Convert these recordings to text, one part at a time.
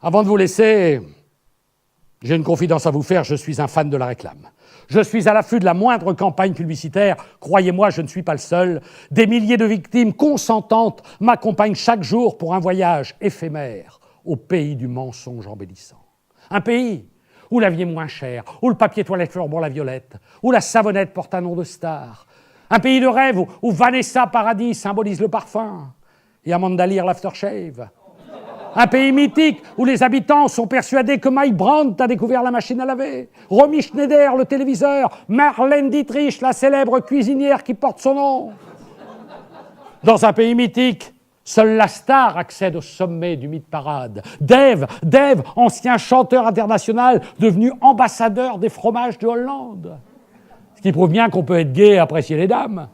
Avant de vous laisser, j'ai une confidence à vous faire, je suis un fan de la réclame. Je suis à l'affût de la moindre campagne publicitaire. Croyez-moi, je ne suis pas le seul. Des milliers de victimes consentantes m'accompagnent chaque jour pour un voyage éphémère au pays du mensonge embellissant. Un pays où la vie est moins chère, où le papier toilette fleure la violette, où la savonnette porte un nom de star. Un pays de rêve où Vanessa Paradis symbolise le parfum et Amanda Lear l'aftershave. Un pays mythique où les habitants sont persuadés que Mike Brandt a découvert la machine à laver, Romy Schneider, le téléviseur, Marlène Dietrich, la célèbre cuisinière qui porte son nom. Dans un pays mythique, seule la star accède au sommet du mythe parade. Dave, ancien chanteur international, devenu ambassadeur des fromages de Hollande. Ce qui prouve bien qu'on peut être gay et apprécier les dames.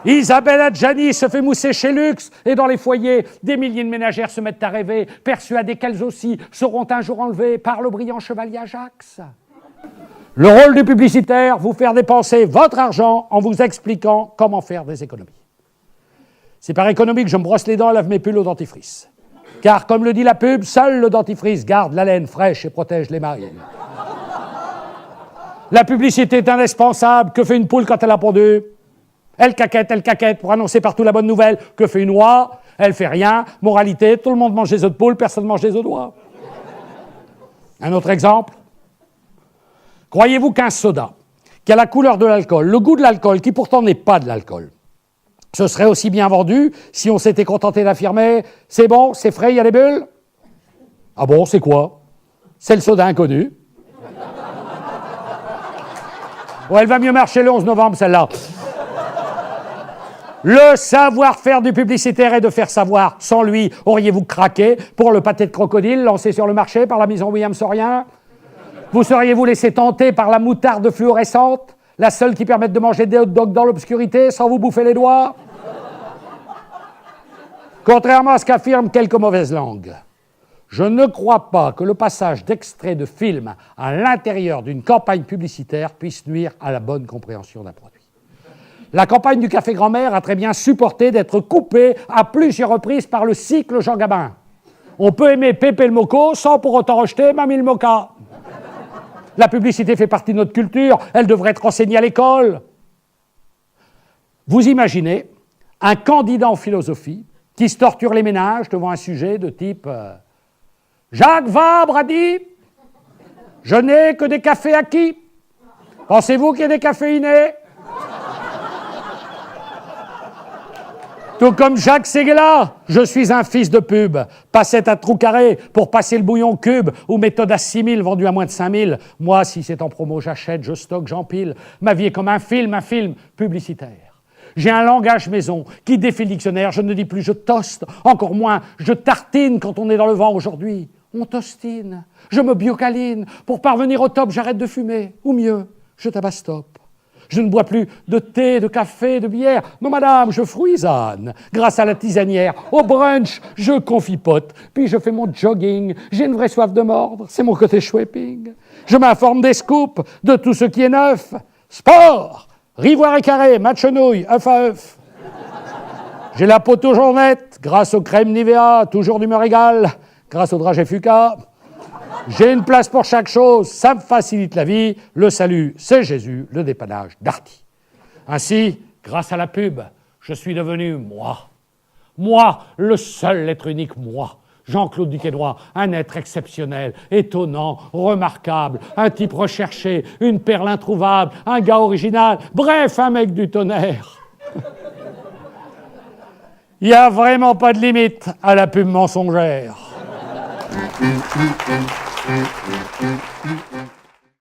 Isabelle Adjani se fait mousser chez Luxe et dans les foyers, des milliers de ménagères se mettent à rêver, persuadées qu'elles aussi seront un jour enlevées par le brillant chevalier Ajax. Le rôle du publicitaire, vous faire dépenser votre argent en vous expliquant comment faire des économies. C'est par économie que je me brosse les dents et lave mes pulls au dentifrice. Car, comme le dit la pub, seul le dentifrice garde la laine fraîche et protège les mailles. La publicité est indispensable. Que fait une poule quand elle a pondu ? Elle caquette pour annoncer partout la bonne nouvelle. Que fait une oie ? Elle fait rien. Moralité, tout le monde mange des œufs de poule, personne ne mange des œufs d'oie. Un autre exemple. Croyez-vous qu'un soda, qui a la couleur de l'alcool, le goût de l'alcool, qui pourtant n'est pas de l'alcool, ce serait aussi bien vendu si on s'était contenté d'affirmer « c'est bon, c'est frais, il y a des bulles ». Ah bon, c'est quoi ? C'est le soda inconnu. Bon, elle va mieux marcher le 11 novembre, celle-là. Le savoir-faire du publicitaire est de faire savoir. Sans lui, auriez-vous craqué pour le pâté de crocodile lancé sur le marché par la maison William-Saurien ? Vous seriez-vous laissé tenter par la moutarde fluorescente, la seule qui permette de manger des hot dogs dans l'obscurité sans vous bouffer les doigts ? Contrairement à ce qu'affirment quelques mauvaises langues, je ne crois pas que le passage d'extraits de films à l'intérieur d'une campagne publicitaire puisse nuire à la bonne compréhension d'un produit. La campagne du café grand-mère a très bien supporté d'être coupée à plusieurs reprises par le cycle Jean Gabin. On peut aimer Pépé le Moco sans pour autant rejeter Mamie le Moca. La publicité fait partie de notre culture, elle devrait être enseignée à l'école. Vous imaginez un candidat en philosophie qui se torture les ménages devant un sujet de type Jacques Vabre a dit « Je n'ai que des cafés acquis. Pensez-vous qu'il y ait des caféinés ?» Tout comme Jacques Séguéla, je suis un fils de pub. Passette à trou carré pour passer le bouillon cube ou méthode à 6 000 vendu à moins de 5 000. Moi, si c'est en promo, j'achète, je stocke, j'empile. Ma vie est comme un film publicitaire. J'ai un langage maison qui défie le dictionnaire. Je ne dis plus je toste, encore moins je tartine quand on est dans le vent aujourd'hui. On tostine. Je me biocaline. Pour parvenir au top, j'arrête de fumer. Ou mieux, je tabastope. Je ne bois plus de thé, de café, de bière. Non, madame, je fruisane. Grâce à la tisanière, au brunch, je confipote. Puis je fais mon jogging. J'ai une vraie soif de mordre. C'est mon côté schwepping. Je m'informe des scoops, de tout ce qui est neuf. Sport, rivoire et carré, match nouilles, œuf à œuf. J'ai la peau toujours nette, grâce aux crèmes Nivea, toujours d'humeur égale, grâce au dragée Fuca. J'ai une place pour chaque chose, ça me facilite la vie. Le salut, c'est Jésus, le dépannage, Darty. Ainsi, grâce à la pub, je suis devenu moi. Moi, le seul être unique, moi. Jean-Claude Duquesnoy, un être exceptionnel, étonnant, remarquable, un type recherché, une perle introuvable, un gars original, bref, un mec du tonnerre. Il n'y a vraiment pas de limite à la pub mensongère.